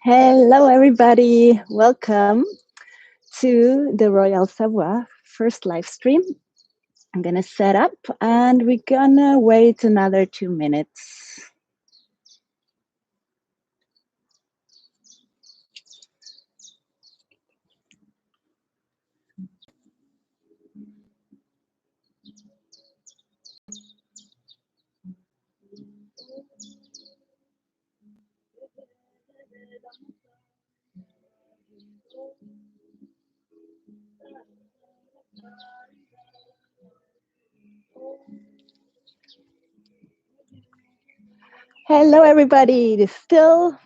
Hello, everybody. Welcome to the Royal Savoy first live stream. I'm going to set up and we're going to wait another 2 minutes. Hello, everybody. There's still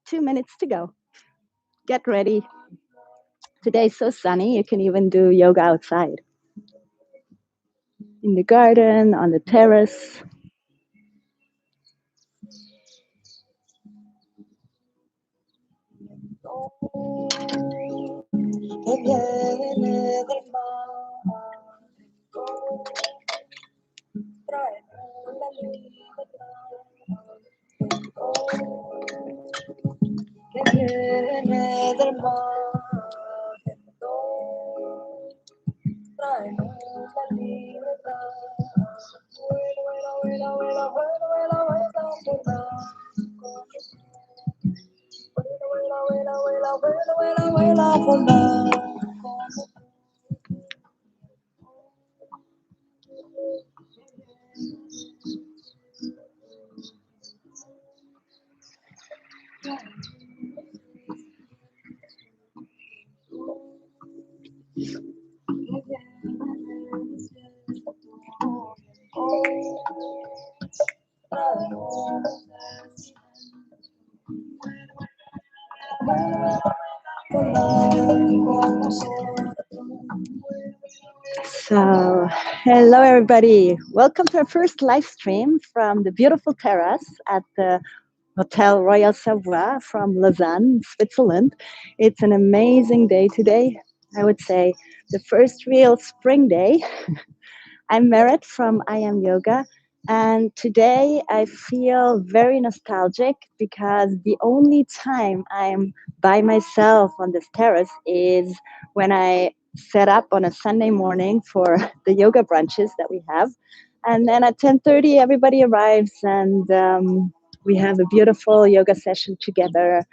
2 minutes to go. Get ready. Today's so sunny, you can even do yoga outside in the garden, on the terrace. So, hello everybody. Welcome to our first live stream from the beautiful terrace at the Hotel Royal Savoy from Lausanne, Switzerland. It's an amazing day today. I would say the first real spring day. I'm Merit from I Am Yoga, and today I feel very nostalgic because the only time I'm by myself on this terrace is when I set up on a Sunday morning for the yoga brunches that we have. And then at 10:30, everybody arrives and we have a beautiful yoga session together.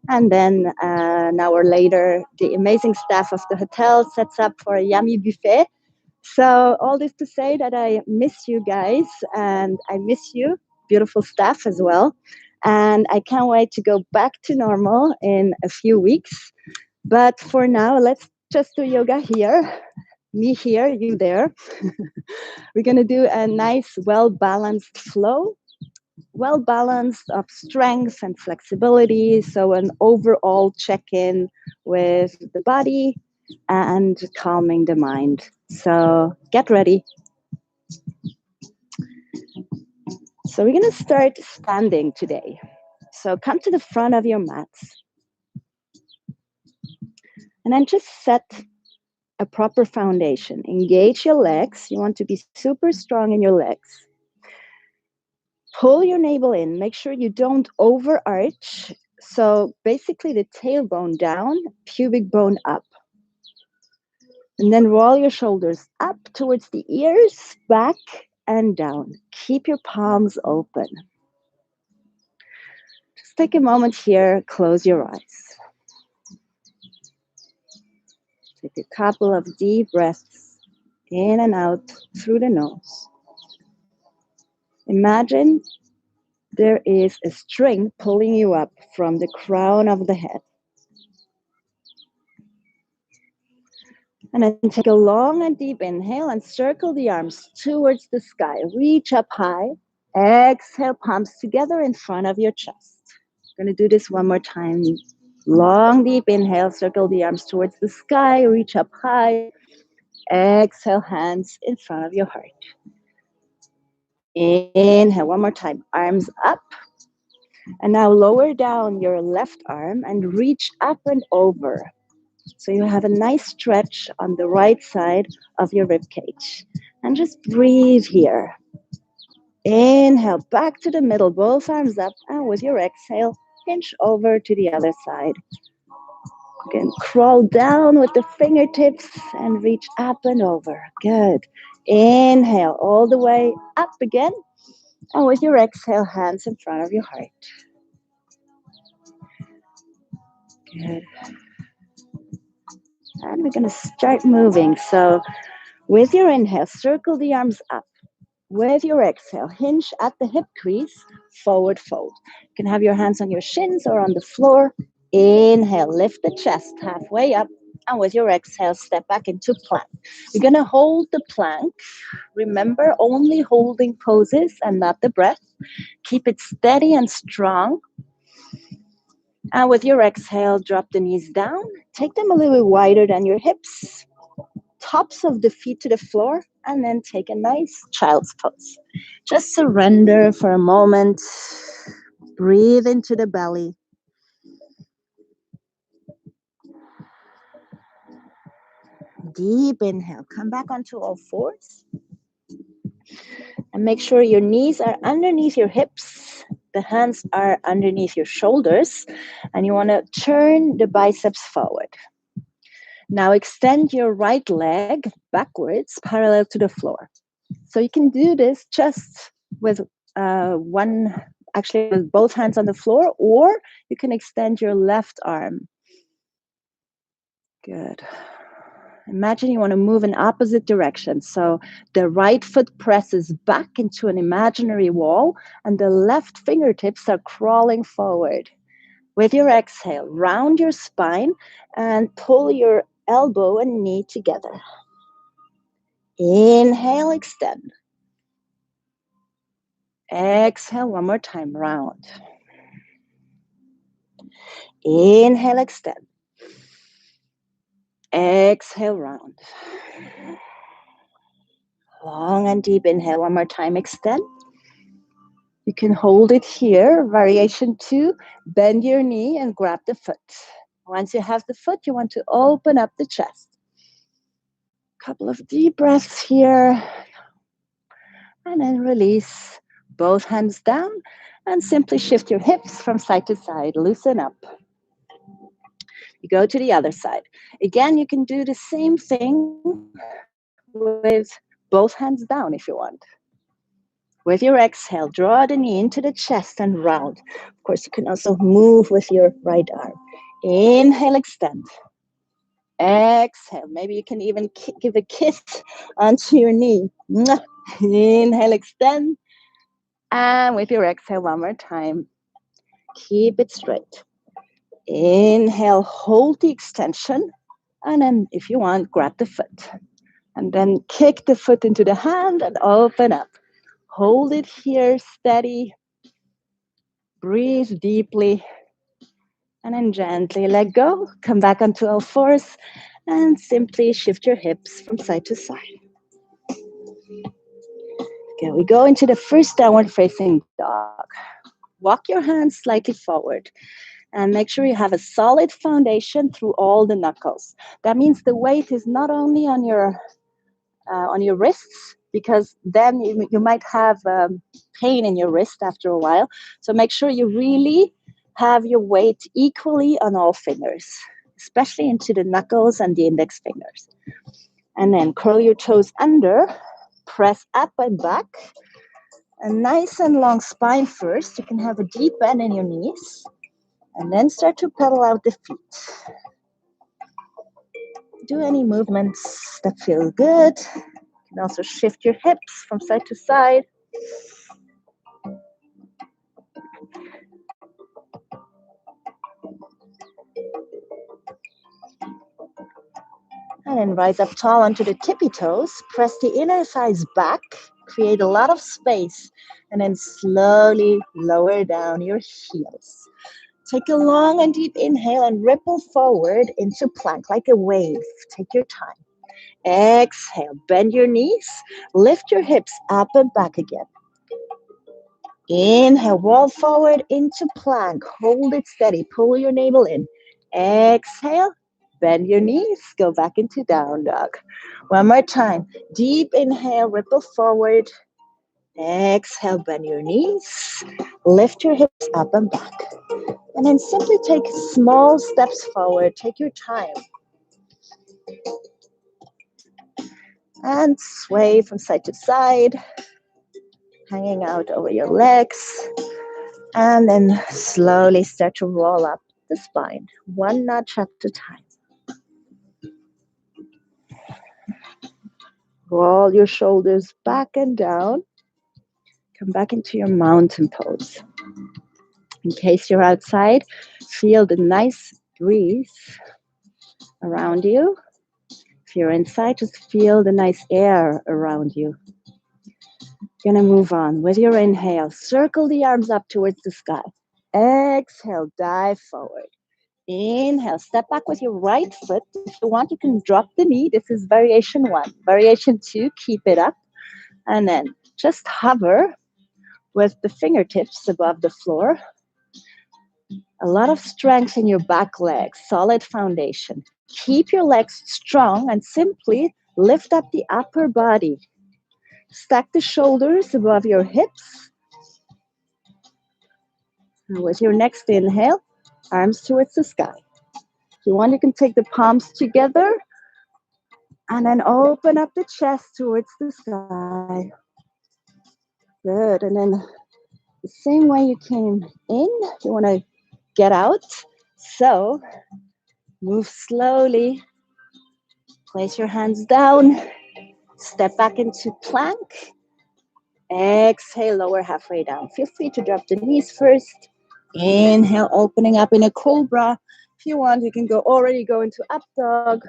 And then an hour later, the amazing staff of the hotel sets up for a yummy buffet. So all this to say that I miss you guys and I miss you, beautiful staff as well. And I can't wait to go back to normal in a few weeks. But for now, let's just do yoga here. Me here, you there. We're going to do a nice, well-balanced flow, well-balanced of strength and flexibility. So an overall check-in with the body and calming the mind. So get ready. So we're going to start standing today. So come to the front of your mats. And then just set a proper foundation. Engage your legs. You want to be super strong in your legs. Pull your navel in. Make sure you don't overarch. So basically the tailbone down, pubic bone up. And then roll your shoulders up towards the ears, back and down. Keep your palms open. Just take a moment here, close your eyes. Take a couple of deep breaths in and out through the nose. Imagine there is a string pulling you up from the crown of the head. And then take a long and deep inhale and circle the arms towards the sky. Reach up high. Exhale, palms together in front of your chest. I'm going to do this one more time. Long, deep inhale, circle the arms towards the sky, reach up high. Exhale, hands in front of your heart. Inhale, one more time, arms up. And now lower down your left arm and reach up and over. So you have a nice stretch on the right side of your rib cage. And just breathe here. Inhale, back to the middle, both arms up. And with your exhale, hinge over to the other side. Again, crawl down with the fingertips and reach up and over. Good. Inhale all the way up again. And with your exhale, hands in front of your heart. Good. And we're going to start moving. So with your inhale, circle the arms up. With your exhale, hinge at the hip crease, forward fold. You can have your hands on your shins or on the floor. Inhale, lift the chest halfway up. And with your exhale, step back into plank. You're going to hold the plank. Remember, only holding poses and not the breath. Keep it steady and strong. And with your exhale, drop the knees down. Take them a little bit wider than your hips. Tops of the feet to the floor. And then take a nice child's pose. Just surrender for a moment. Breathe into the belly. Deep inhale. Come back onto all fours. And make sure your knees are underneath your hips. The hands are underneath your shoulders. And you want to turn the biceps forward. Now extend your right leg backwards, parallel to the floor. So you can do this just with with both hands on the floor, or you can extend your left arm. Good. Imagine you want to move in opposite direction. So the right foot presses back into an imaginary wall, and the left fingertips are crawling forward. With your exhale, round your spine and pull your elbow and knee together. Inhale, extend. Exhale, one more time, round. Inhale, extend. Exhale, round. Long and deep inhale, one more time, extend. You can hold it here. Variation 2, bend your knee and grab the foot. Once you have the foot, you want to open up the chest. Couple of deep breaths here. And then release. Both hands down and simply shift your hips from side to side. Loosen up. You go to the other side. Again, you can do the same thing with both hands down if you want. With your exhale, draw the knee into the chest and round. Of course, you can also move with your right arm. Inhale, extend. Exhale. Maybe you can even give a kiss onto your knee. Inhale, extend. And with your exhale, one more time. Keep it straight. Inhale, hold the extension. And then, if you want, grab the foot. And then kick the foot into the hand and open up. Hold it here, steady. Breathe deeply. And then gently let go. Come back onto all fours. And simply shift your hips from side to side. Okay, we go into the first downward facing dog. Walk your hands slightly forward. And make sure you have a solid foundation through all the knuckles. That means the weight is not only on your wrists, because then you might have pain in your wrist after a while. So make sure you really have your weight equally on all fingers, especially into the knuckles and the index fingers. And then curl your toes under, press up and back. A nice and long spine first. You can have a deep bend in your knees. And then start to pedal out the feet. Do any movements that feel good. You can also shift your hips from side to side. And then rise up tall onto the tippy toes. Press the inner thighs back. Create a lot of space. And then slowly lower down your heels. Take a long and deep inhale and ripple forward into plank like a wave. Take your time. Exhale, bend your knees, lift your hips up and back again. Inhale, roll forward into plank. Hold it steady, pull your navel in. Exhale, bend your knees, go back into down dog. One more time. Deep inhale, ripple forward. Exhale, bend your knees, lift your hips up and back. And then simply take small steps forward. Take your time. And sway from side to side, hanging out over your legs. And then slowly start to roll up the spine, one notch at a time. Roll your shoulders back and down. Come back into your mountain pose. In case you're outside, feel the nice breeze around you. If you're inside, just feel the nice air around you. Gonna move on with your inhale. Circle the arms up towards the sky. Exhale, dive forward. Inhale, step back with your right foot. If you want, you can drop the knee. This is variation 1. Variation 2, keep it up. And then just hover with the fingertips above the floor. A lot of strength in your back legs, solid foundation. Keep your legs strong and simply lift up the upper body. Stack the shoulders above your hips. And with your next inhale, arms towards the sky. If you want, you can take the palms together and then open up the chest towards the sky. Good. And then the same way you came in, you want to get out. So move slowly. Place your hands down. Step back into plank. Exhale, lower halfway down. Feel free to drop the knees first. Inhale, opening up in a cobra. If you want, you can already go into up dog.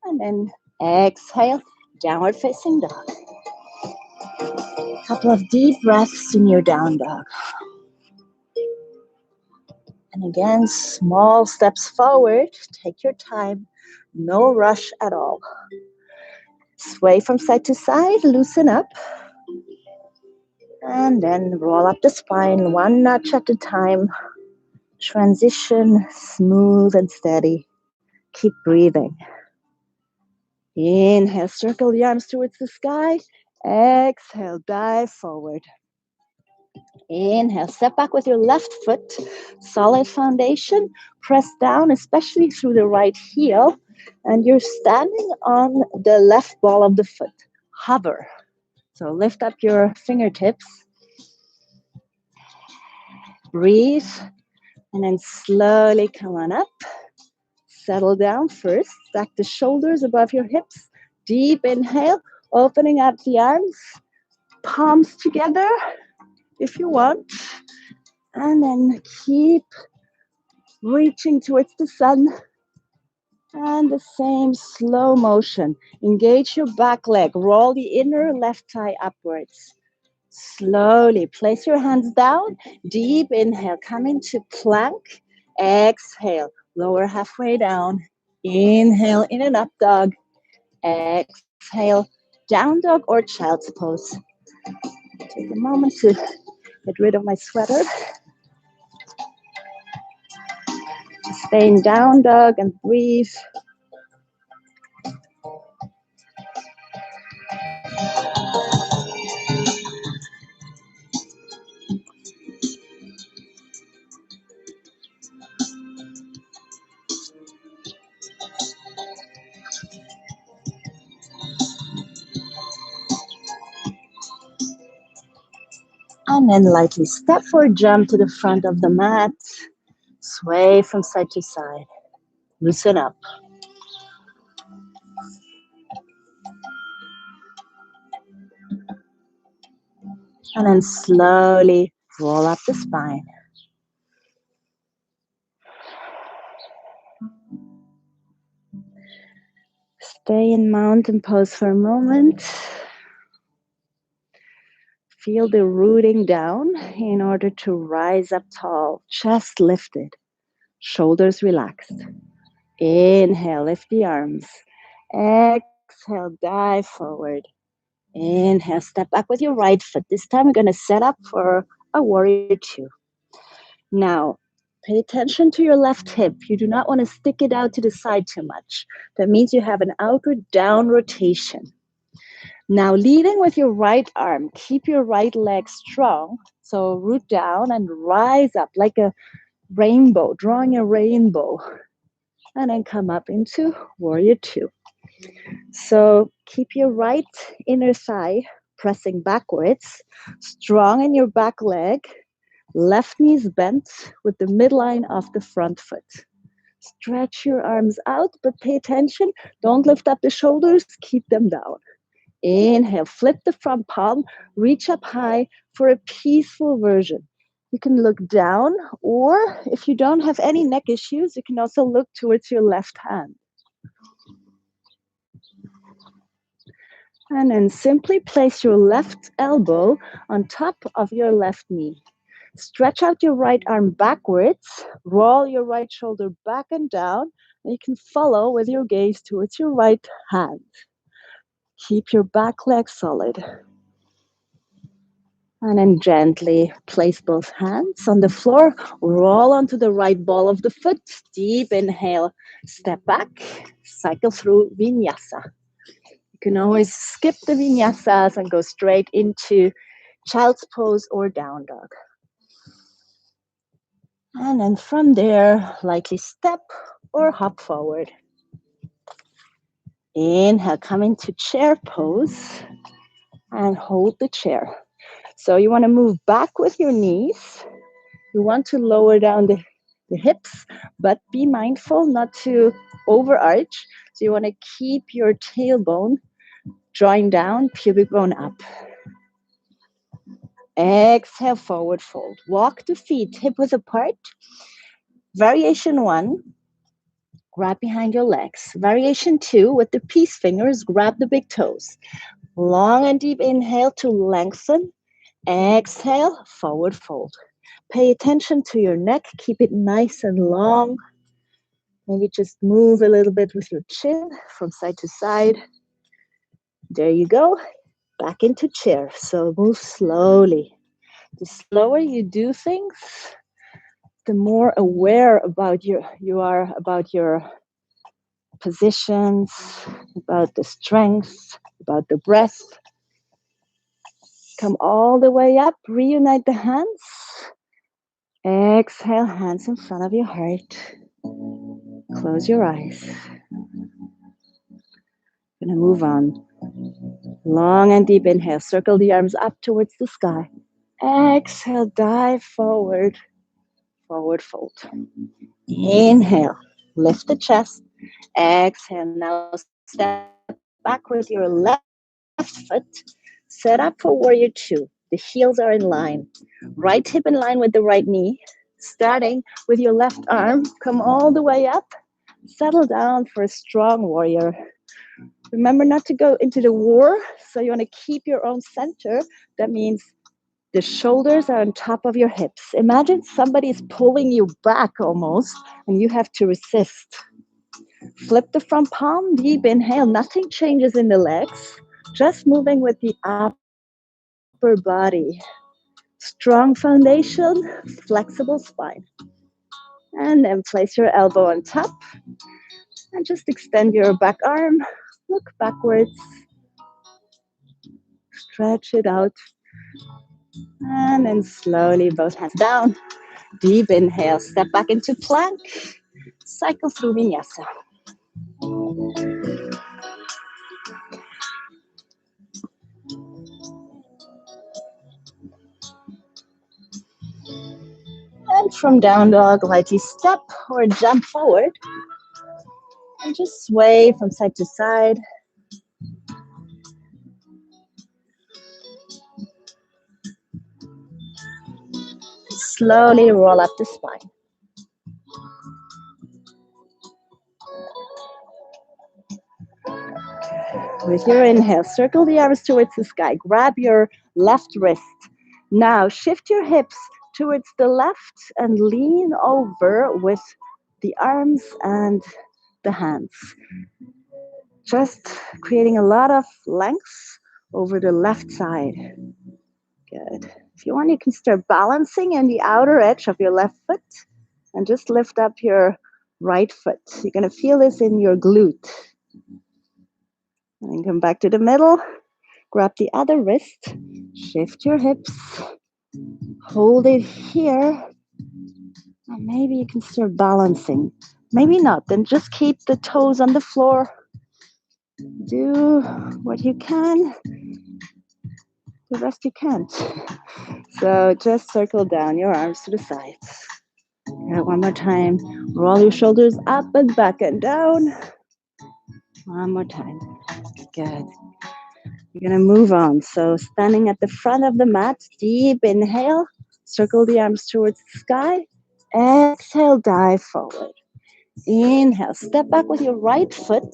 And then exhale, downward facing dog. Couple of deep breaths in your down dog. And again, small steps forward. Take your time. No rush at all. Sway from side to side. Loosen up. And then roll up the spine one notch at a time. Transition smooth and steady. Keep breathing. Inhale, circle the arms towards the sky. Exhale, dive forward. Inhale, step back with your left foot. Solid foundation. Press down, especially through the right heel. And you're standing on the left ball of the foot. Hover. So lift up your fingertips. Breathe. And then slowly come on up. Settle down first. Stack the shoulders above your hips. Deep inhale. Opening up the arms. Palms together if you want. And then keep reaching towards the sun. And the same slow motion. Engage your back leg. Roll the inner left thigh upwards. Slowly place your hands down. Deep inhale. Come into plank. Exhale. Lower halfway down. Inhale in an up dog. Exhale. Down dog or child's pose. Take a moment to get rid of my sweater. Stay in down dog and breathe. And then lightly step or jump to the front of the mat. Sway from side to side. Loosen up. And then slowly roll up the spine. Stay in mountain pose for a moment. Feel the rooting down in order to rise up tall. Chest lifted. Shoulders relaxed. Inhale, lift the arms. Exhale, dive forward. Inhale, step back with your right foot. This time we're going to set up for a warrior 2. Now, pay attention to your left hip. You do not want to stick it out to the side too much. That means you have an outward down rotation. Now, leading with your right arm, keep your right leg strong. So root down and rise up like a rainbow, drawing a rainbow. And then come up into warrior two. So keep your right inner thigh pressing backwards, strong in your back leg, left knees bent with the midline of the front foot. Stretch your arms out, but pay attention. Don't lift up the shoulders, keep them down. Inhale, flip the front palm, reach up high for a peaceful version. You can look down, or if you don't have any neck issues, you can also look towards your left hand. And then simply place your left elbow on top of your left knee. Stretch out your right arm backwards, roll your right shoulder back and down, and you can follow with your gaze towards your right hand. Keep your back leg solid. And then gently place both hands on the floor, roll onto the right ball of the foot, deep inhale, step back, cycle through vinyasa. You can always skip the vinyasas and go straight into child's pose or down dog. And then from there, lightly step or hop forward. Inhale, come into chair pose and hold the chair. So you want to move back with your knees. You want to lower down the hips, but be mindful not to overarch. So you want to keep your tailbone drawing down, pubic bone up. Exhale, forward fold. Walk the feet hip width apart. Variation 1, grab behind your legs. Variation 2, with the peace fingers, grab the big toes. Long and deep inhale to lengthen. Exhale, forward fold. Pay attention to your neck. Keep it nice and long. Maybe just move a little bit with your chin from side to side. There you go. Back into chair. So move slowly. The slower you do things, the more aware about you are about your positions, about the strength, about the breath. Come all the way up. Reunite the hands. Exhale, hands in front of your heart. Close your eyes. Gonna move on. Long and deep inhale. Circle the arms up towards the sky. Exhale, dive forward. Forward fold. Inhale. Lift the chest. Exhale. Now step back with your left foot. Set up for warrior two. The heels are in line. Right hip in line with the right knee. Starting with your left arm, come all the way up. Settle down for a strong warrior. Remember not to go into the war, so you want to keep your own center. That means the shoulders are on top of your hips. Imagine somebody is pulling you back almost, and you have to resist. Flip the front palm, deep inhale. Nothing changes in the legs, just moving with the upper body. Strong foundation, flexible spine. And then place your elbow on top and just extend your back arm. Look backwards. Stretch it out. And then slowly both hands down. Deep inhale. Step back into plank. Cycle through vinyasa. And from down dog, lightly step or jump forward. And just sway from side to side. Slowly roll up the spine. With your inhale, circle the arms towards the sky. Grab your left wrist. Now shift your hips towards the left and lean over with the arms and the hands. Just creating a lot of length over the left side. Good. If you want, you can start balancing on the outer edge of your left foot and just lift up your right foot. You're going to feel this in your glute. And then come back to the middle. Grab the other wrist. Shift your hips. Hold it here. Or maybe you can start balancing. Maybe not. Then just keep the toes on the floor. Do what you can. The rest you can't. So just circle down your arms to the sides. Yeah, one more time. Roll your shoulders up and back and down. One more time. Good. You're going to move on. So standing at the front of the mat, deep inhale. Circle the arms towards the sky. Exhale, dive forward. Inhale, step back with your right foot,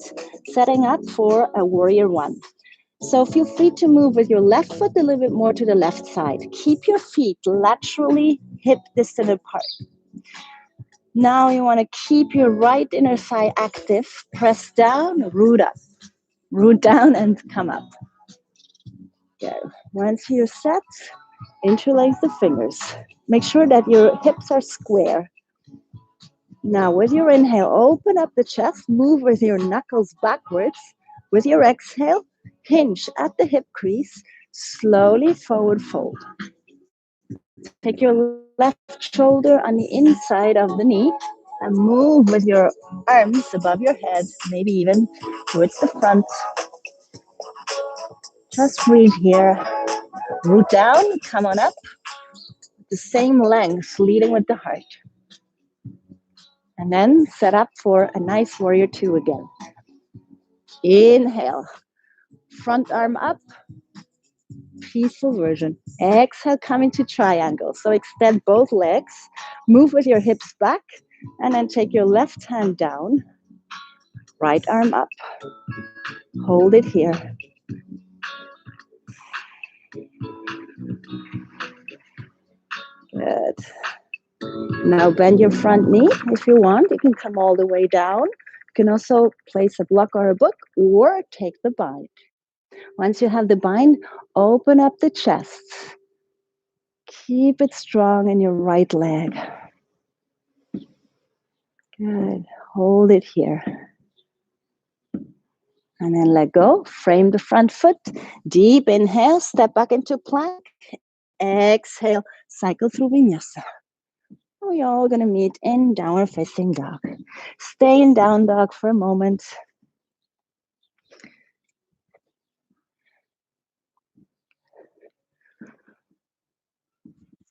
setting up for a warrior one. So feel free to move with your left foot a little bit more to the left side. Keep your feet laterally hip distant apart. Now you want to keep your right inner thigh active. Press down, root up. Root down and come up. Good. Once you're set, interlace the fingers. Make sure that your hips are square. Now with your inhale, open up the chest, move with your knuckles backwards. With your exhale, hinge at the hip crease, slowly forward fold. Take your left shoulder on the inside of the knee and move with your arms above your head, maybe even towards the front. Just breathe here. Root down, come on up. The same length, leading with the heart. And then set up for a nice warrior two again. Inhale, front arm up, peaceful version. Exhale, come into triangle. So extend both legs, move with your hips back, and then take your left hand down, right arm up. Hold it here. Good. Now bend your front knee if you want. You can come all the way down. You can also place a block or a book or take the bind. Once you have the bind, open up the chest. Keep it strong in your right leg. Good. Hold it here. And then let go. Frame the front foot. Deep inhale. Step back into plank. Exhale. Cycle through vinyasa. We're all going to meet in downward facing dog. Stay in down dog for a moment.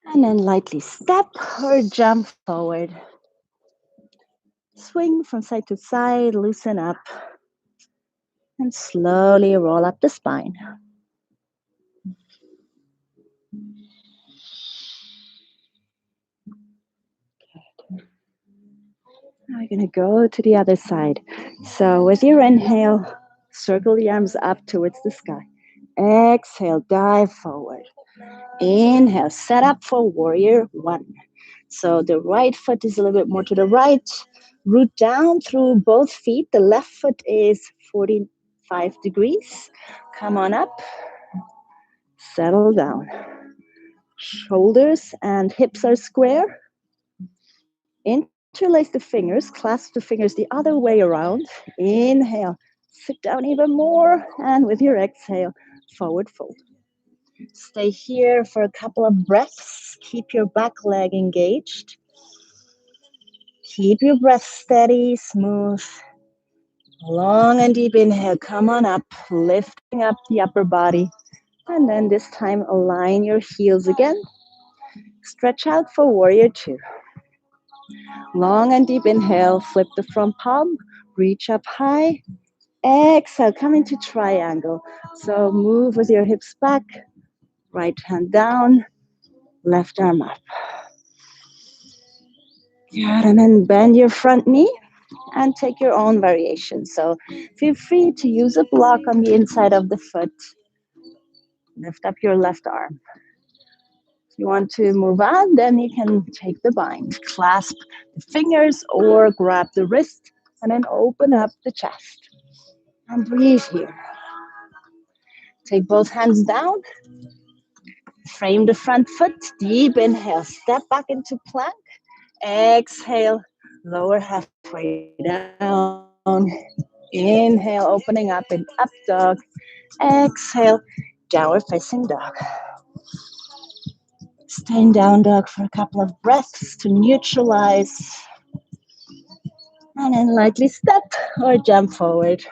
And then lightly step or jump forward. Swing from side to side, loosen up. And slowly roll up the spine. Now we're going to go to the other side. So with your inhale, circle the arms up towards the sky. Exhale, dive forward. Inhale, set up for warrior one. So the right foot is a little bit more to the right. Root down through both feet. The left foot is 45 degrees. Come on up. Settle down. Shoulders and hips are square. Interlace the fingers, clasp the fingers the other way around. Inhale, sit down even more, and with your exhale, forward fold. Stay here for a couple of breaths. Keep your back leg engaged. Keep your breath steady, smooth. Long and deep inhale, come on up, lifting up the upper body. And then this time, align your heels again. Stretch out for warrior two. Long and deep inhale, flip the front palm, reach up high. Exhale, come into triangle. So move with your hips back, right hand down, left arm up. Good, and then bend your front knee and take your own variation. So feel free to use a block on the inside of the foot. Lift up your left arm. If you want to move on, then you can take the bind. Clasp the fingers or grab the wrist and then open up the chest. And breathe here. Take both hands down. Frame the front foot. Deep inhale. Step back into plank. Exhale. Lower halfway down. Inhale. Opening up in up dog. Exhale. Downward facing dog. Stay in down dog for a couple of breaths to neutralize. And then lightly step or jump forward.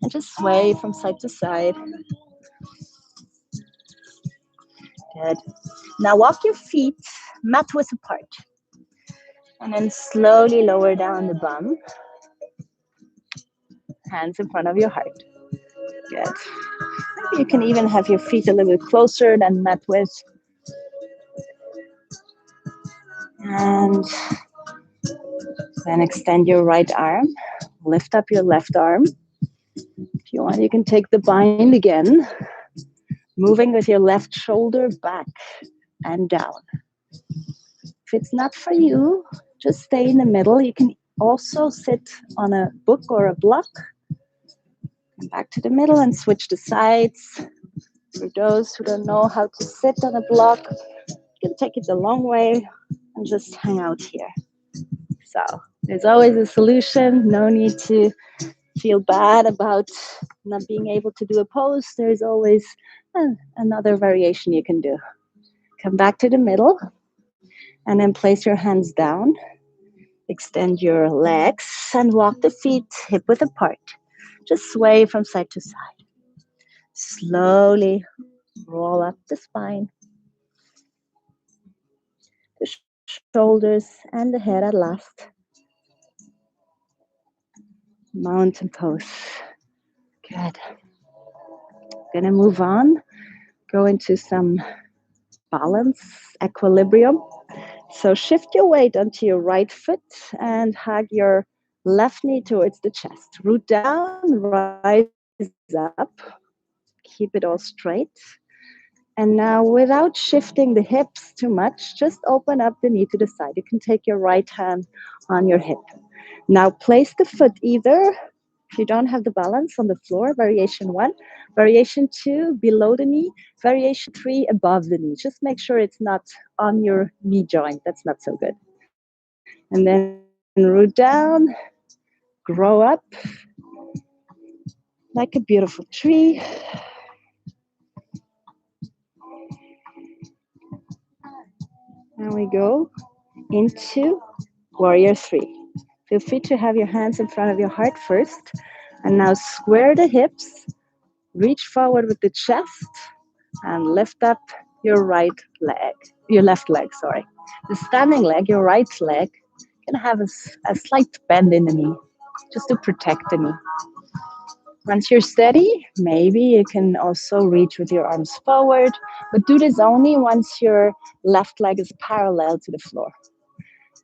And just sway from side to side. Good. Now walk your feet mat width apart. And then slowly lower down the bum. Hands in front of your heart. Good. Maybe you can even have your feet a little bit closer than mat width. And then extend your right arm. Lift up your left arm. If you want, you can take the bind again. Moving with your left shoulder back and down. If it's not for you, just stay in the middle. You can also sit on a book or a block. Come back to the middle and switch the sides. For those who don't know how to sit on a block, you can take it the long way and just hang out here. So there's always a solution. No need to feel bad about not being able to do a pose. There's always another variation you can do. Come back to the middle and then place your hands down. Extend your legs and walk the feet hip width apart. Just sway from side to side. Slowly roll up the spine, the shoulders, and the head at last. Mountain pose. Good. Gonna move on. Go into some balance, equilibrium. So shift your weight onto your right foot and hug your left knee towards the chest. Root down, rise up. Keep it all straight. And now without shifting the hips too much, just open up the knee to the side. You can take your right hand on your hip. Now place the foot either, if you don't have the balance, on the floor, variation 1, variation 2 below the knee, variation 3 above the knee. Just make sure it's not on your knee joint. That's not so good. And then root down, grow up like a beautiful tree. And we go into warrior 3. Feel free to have your hands in front of your heart first. And now square the hips, reach forward with the chest, and lift up your left leg, sorry. The standing leg, your right leg, can have a slight bend in the knee, just to protect the knee. Once you're steady, maybe you can also reach with your arms forward, but do this only once your left leg is parallel to the floor.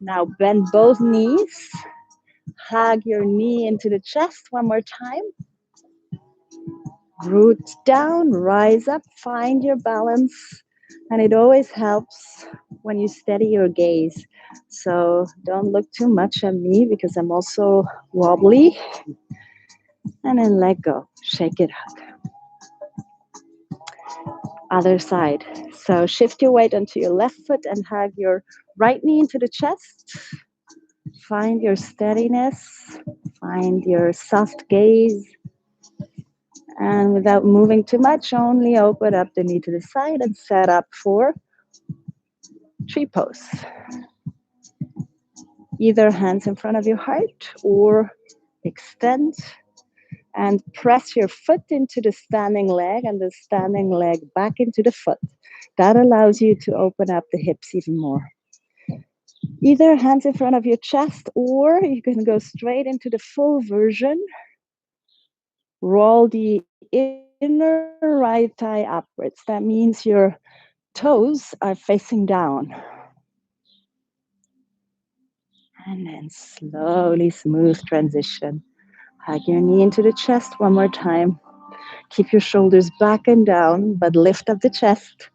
Now bend both knees, hug your knee into the chest one more time. Root down, rise up, find your balance. And it always helps when you steady your gaze. So don't look too much at me because I'm also wobbly. And then let go, shake it out. Other side. So shift your weight onto your left foot and hug your right knee into the chest. Find your steadiness, find your soft gaze. And without moving too much, only open up the knee to the side and set up for tree pose. Either hands in front of your heart or extend and press your foot into the standing leg and the standing leg back into the foot. That allows you to open up the hips even more. Either hands in front of your chest, or you can go straight into the full version. Roll the inner right thigh upwards. That means your toes are facing down. And then slowly, smooth transition. Hug your knee into the chest one more time. Keep your shoulders back and down, but lift up the chest.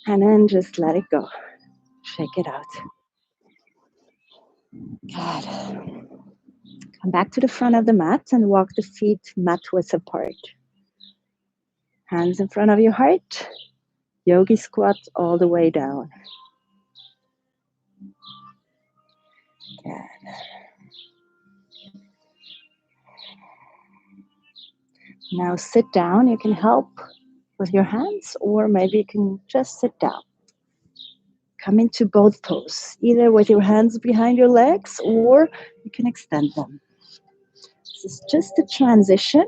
And then just let it go. Shake it out. Good. Come back to the front of the mat and walk the feet mat width apart. Hands in front of your heart. Yogi squat all the way down. Good. Now sit down. You can help with your hands, or maybe you can just sit down. Come into both poses, either with your hands behind your legs or you can extend them. This is just a transition.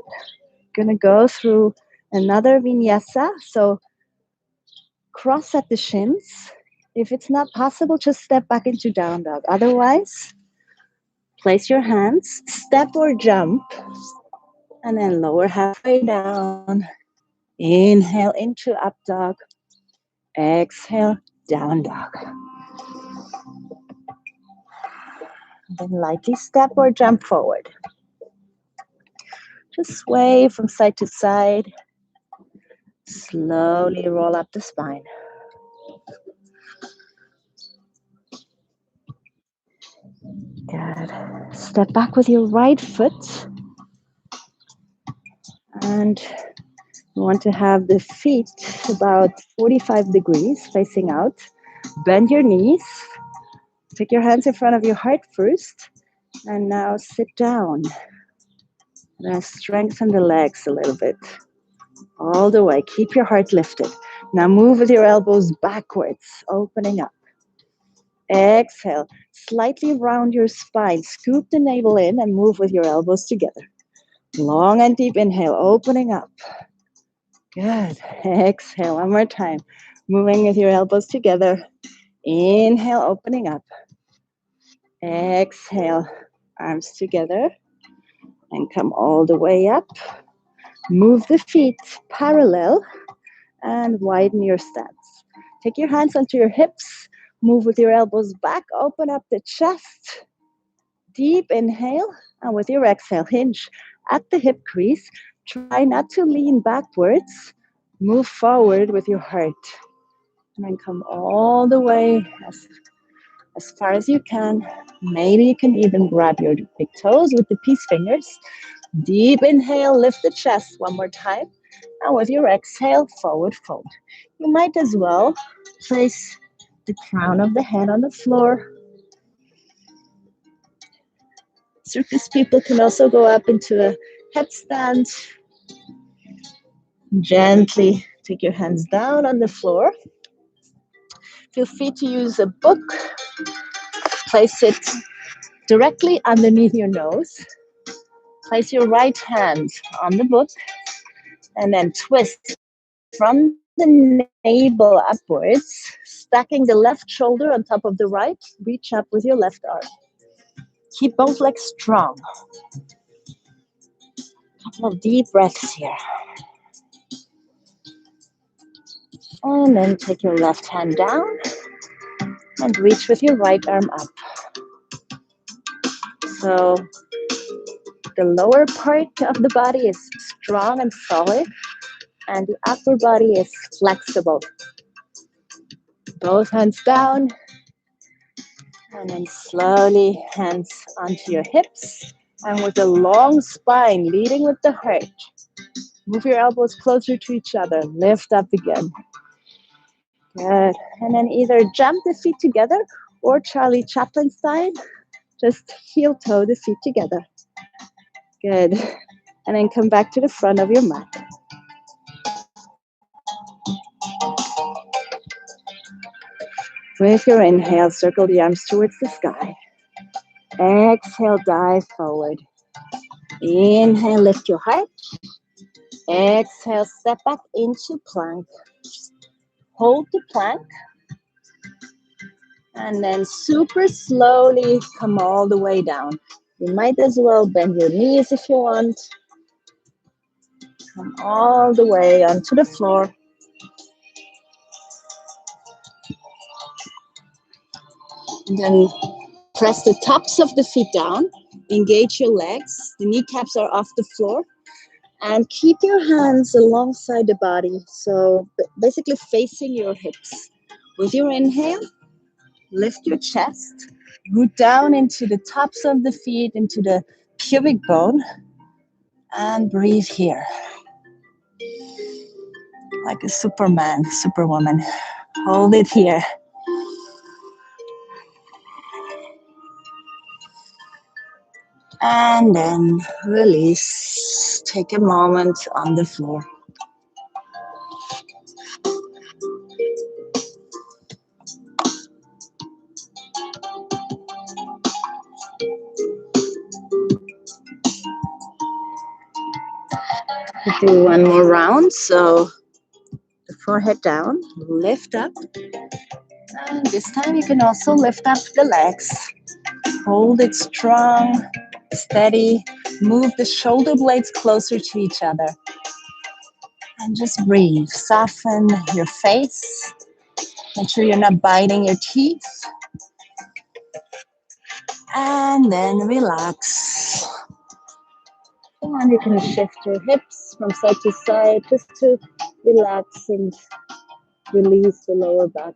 Gonna go through another vinyasa. So cross at the shins. If it's not possible, just step back into down dog. Otherwise, place your hands, step or jump, and then lower halfway down. Inhale into up dog. Exhale, down dog. Then lightly step or jump forward. Just sway from side to side. Slowly roll up the spine. Good. Step back with your right foot. And you want to have the feet about 45 degrees facing out. Bend your knees. Take your hands in front of your heart first. And now sit down. Now strengthen the legs a little bit. All the way. Keep your heart lifted. Now move with your elbows backwards, opening up. Exhale. Slightly round your spine. Scoop the navel in and move with your elbows together. Long and deep inhale, opening up. Good. Exhale. One more time. Moving with your elbows together. Inhale, opening up. Exhale. Arms together. And come all the way up. Move the feet parallel and widen your stance. Take your hands onto your hips. Move with your elbows back. Open up the chest. Deep inhale. And with your exhale, hinge at the hip crease. Try not to lean backwards. Move forward with your heart. And then come all the way as far as you can. Maybe you can even grab your big toes with the peace fingers. Deep inhale, lift the chest one more time. And with your exhale, forward fold. You might as well place the crown of the head on the floor. Circus people can also go up into a headstand. Gently take your hands down on the floor. Feel free to use a book. Place it directly underneath your nose. Place your right hand on the book and then twist from the navel upwards, stacking the left shoulder on top of the right. Reach up with your left arm. Keep both legs strong. Couple of deep breaths here. And then take your left hand down and reach with your right arm up. So the lower part of the body is strong and solid, and the upper body is flexible. Both hands down, and then slowly hands onto your hips, and with a long spine leading with the heart. Move your elbows closer to each other. Lift up again. Good. And then either jump the feet together or Charlie Chaplin style, just heel toe the feet together. Good. And then come back to the front of your mat. With your inhale, circle the arms towards the sky. Exhale, dive forward. Inhale, lift your heart. Exhale, step back into plank. Hold the plank. And then super slowly come all the way down. You might as well bend your knees if you want. Come all the way onto the floor. And then press the tops of the feet down. Engage your legs. The kneecaps are off the floor. And keep your hands alongside the body. So basically facing your hips. With your inhale, lift your chest. Root down into the tops of the feet, into the pubic bone. And breathe here. Like a Superman, Superwoman. Hold it here. And then release. Take a moment on the floor. Do one more round. So the forehead down, lift up. And this time you can also lift up the legs. Hold it strong, steady. Move the shoulder blades closer to each other. And just breathe. Soften your face. Make sure you're not biting your teeth. And then relax. And you can shift your hips from side to side just to relax and release the lower back.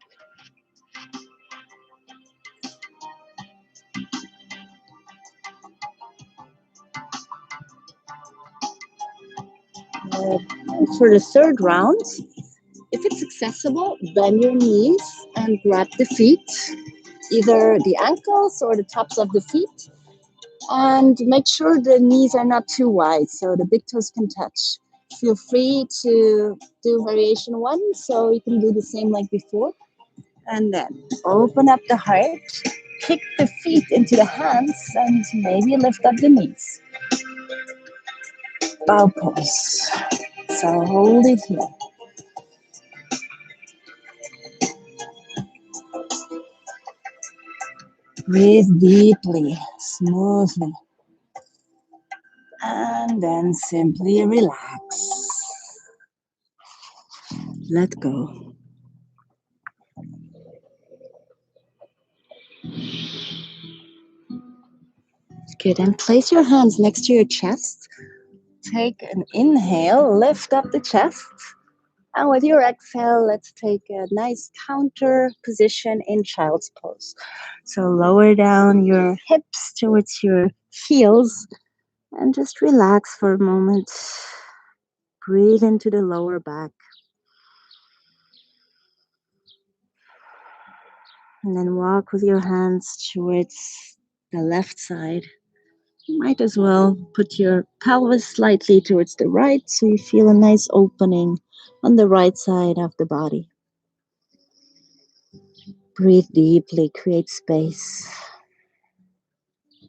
And for the third round, if it's accessible, bend your knees and grab the feet, either the ankles or the tops of the feet. And make sure the knees are not too wide so the big toes can touch. Feel free to do variation one, so you can do the same like before. And then open up the heart, kick the feet into the hands, and maybe lift up the knees. Bow pose. So hold it here. Breathe deeply, smoothly. And then simply relax. Let go. Good. And place your hands next to your chest. Take an inhale, lift up the chest. And with your exhale, let's take a nice counter position in child's pose. So lower down your hips towards your heels and just relax for a moment. Breathe into the lower back. And then walk with your hands towards the left side. You might as well put your pelvis slightly towards the right so you feel a nice opening on the right side of the body. Breathe deeply, create space.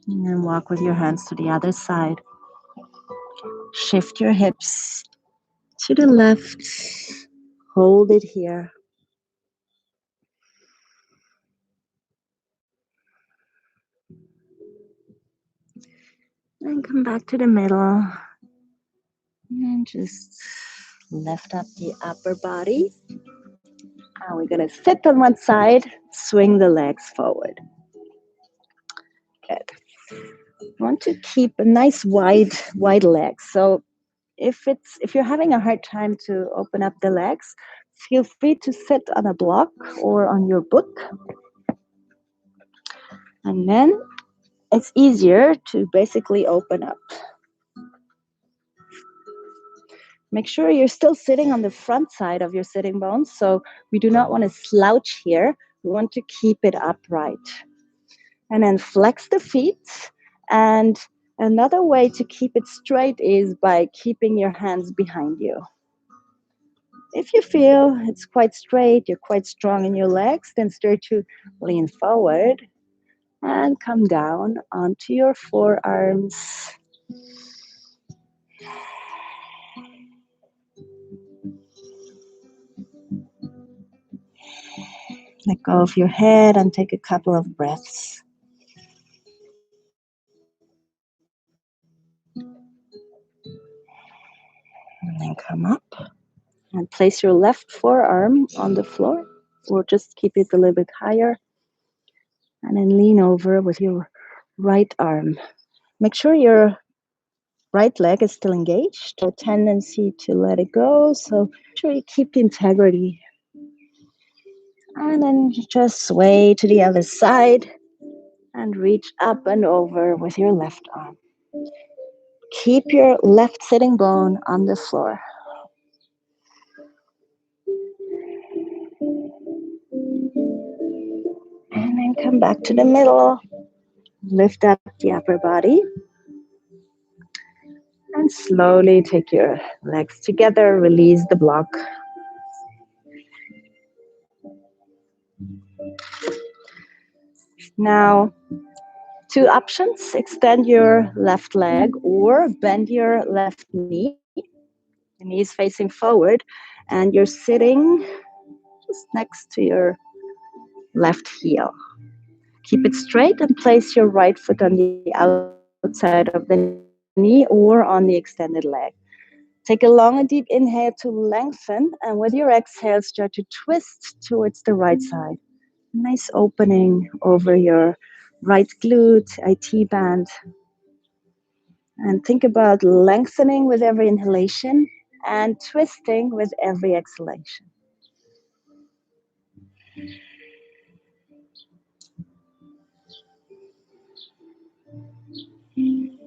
And then walk with your hands to the other side. Shift your hips to the left. Hold it here. And come back to the middle. And just lift up the upper body. And we're going to sit on one side, swing the legs forward. Good. You want to keep a nice wide leg. So if you're having a hard time to open up the legs, feel free to sit on a block or on your book. And then it's easier to basically open up. Make sure you're still sitting on the front side of your sitting bones. So we do not want to slouch here. We want to keep it upright. And then flex the feet. And another way to keep it straight is by keeping your hands behind you. If you feel it's quite straight, you're quite strong in your legs, then start to lean forward and come down onto your forearms. Let go of your head and take a couple of breaths. And then come up and place your left forearm on the floor, or just keep it a little bit higher. And then lean over with your right arm. Make sure your right leg is still engaged. No tendency to let it go. So make sure you keep the integrity. And then just sway to the other side and reach up and over with your left arm. Keep your left sitting bone on the floor. And then come back to the middle. Lift up the upper body. And slowly take your legs together. Release the block. Now, two options. Extend your left leg or bend your left knee. the knees facing forward, and you're sitting just next to your left heel. Keep it straight and place your right foot on the outside of the knee or on the extended leg. Take a long and deep inhale to lengthen, and with your exhale, start to twist towards the right side. Nice opening over your right glute, IT band. And think about lengthening with every inhalation and twisting with every exhalation. And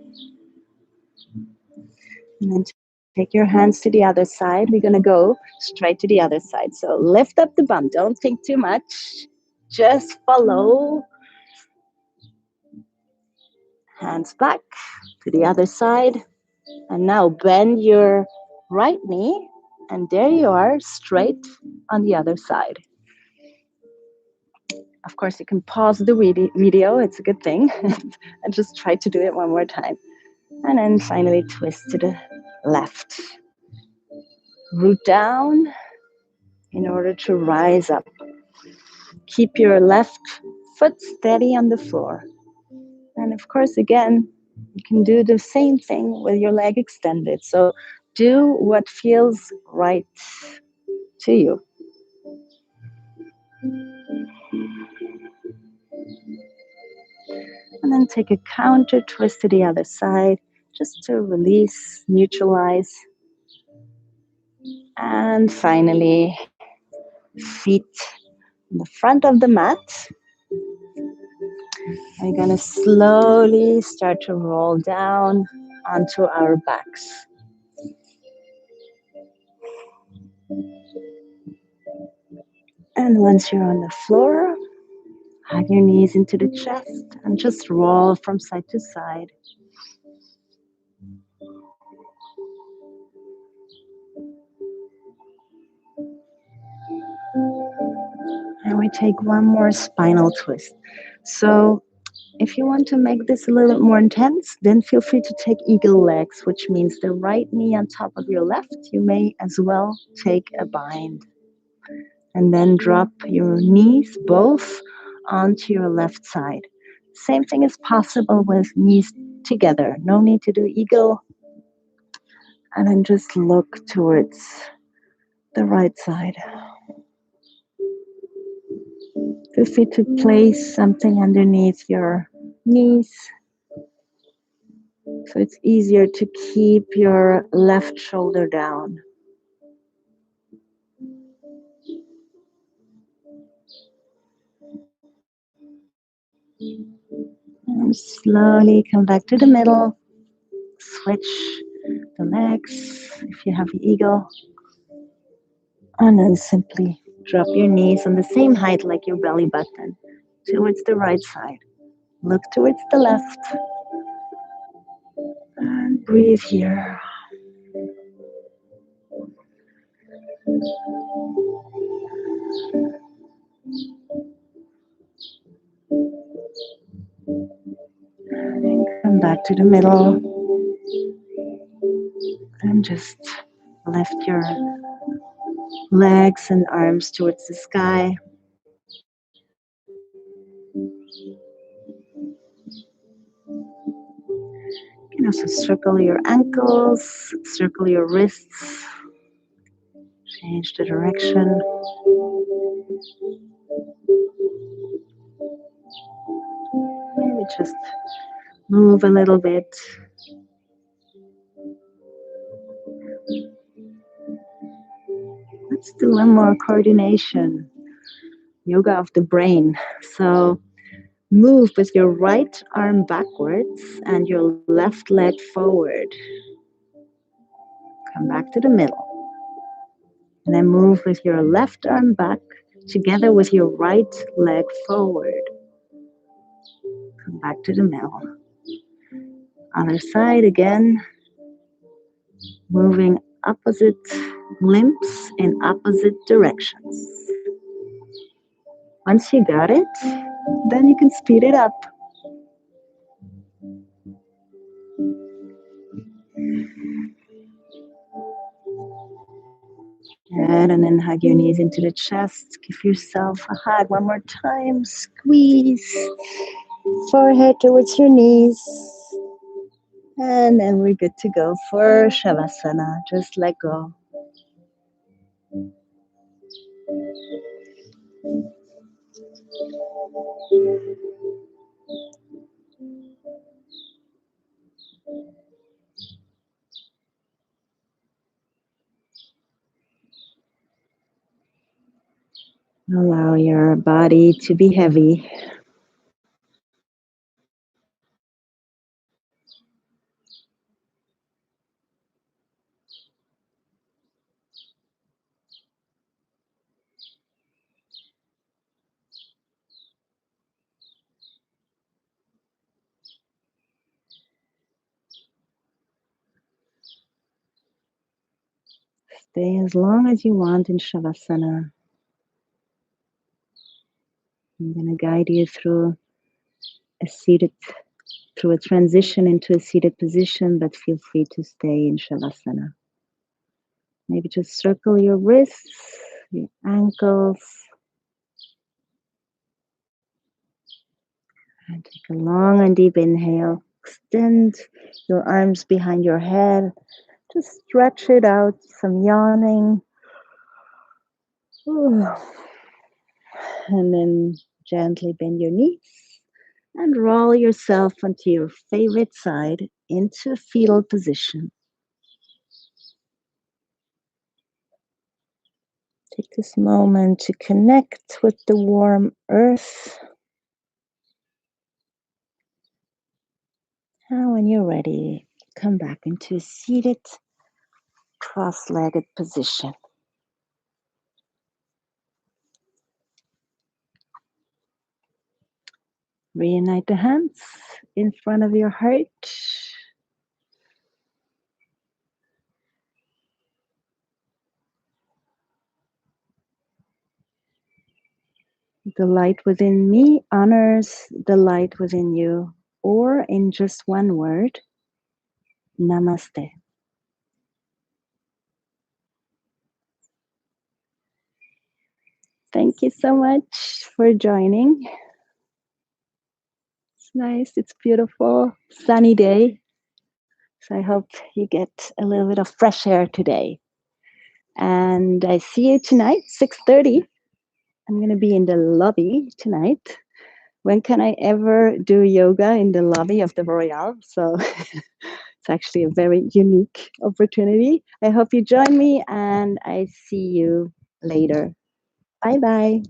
then take your hands to the other side. We're going to go straight to the other side. So lift up the bum. Don't think too much. Just follow. Hands back to the other side. And now bend your right knee. And there you are, straight on the other side. Of course, you can pause the video. It's a good thing. And just try to do it one more time. And then finally twist to the left. Root down in order to rise up. Keep your left foot steady on the floor. And of course, again, you can do the same thing with your leg extended. So do what feels right to you. And then take a counter twist to the other side just to release, neutralize. And finally, feet in the front of the mat. We're going to slowly start to roll down onto our backs. And once you're on the floor, hug your knees into the chest and just roll from side to side. And we take one more spinal twist. So if you want to make this a little bit more intense, then feel free to take eagle legs, which means the right knee on top of your left. You may as well take a bind. And then drop your knees both onto your left side. Same thing is possible with knees together. No need to do eagle. And then just look towards the right side. Feel free to place something underneath your knees so it's easier to keep your left shoulder down. And slowly come back to the middle. Switch the legs if you have the eagle. And then simply drop your knees on the same height like your belly button towards the right side. Look towards the left. And breathe here. And then come back to the middle. And just lift your legs and arms towards the sky. You can also circle your ankles, circle your wrists, change the direction. Maybe just move a little bit. Let's do one more coordination. Yoga of the brain. So move with your right arm backwards and your left leg forward. Come back to the middle. And then move with your left arm back together with your right leg forward. Come back to the middle. Other side again. Moving opposite limbs in opposite directions. Once you got it, then you can speed it up. And then hug your knees into the chest. Give yourself a hug one more time. Squeeze forehead towards your knees. And then we're good to go for Shavasana. Just let go. Allow your body to be heavy. Stay as long as you want in Shavasana. I'm going to guide you a seated, through a transition into a seated position, but feel free to stay in Shavasana. Maybe just circle your wrists, your ankles, and take a long and deep inhale. Extend your arms behind your head. Just stretch it out, some yawning. Ooh. And then gently bend your knees and roll yourself onto your favorite side into fetal position. Take this moment to connect with the warm earth. And when you're ready, come back into a seated, cross-legged position. Reunite the hands in front of your heart. The light within me honors the light within you. Or in just one word, Namaste. Thank you so much for joining. It's nice, it's beautiful, sunny day. So I hope you get a little bit of fresh air today. And I see you tonight, 6:30. I'm going to be in the lobby tonight. When can I ever do yoga in the lobby of the Royal? So it's actually a very unique opportunity. I hope you join me and I see you later. Bye bye.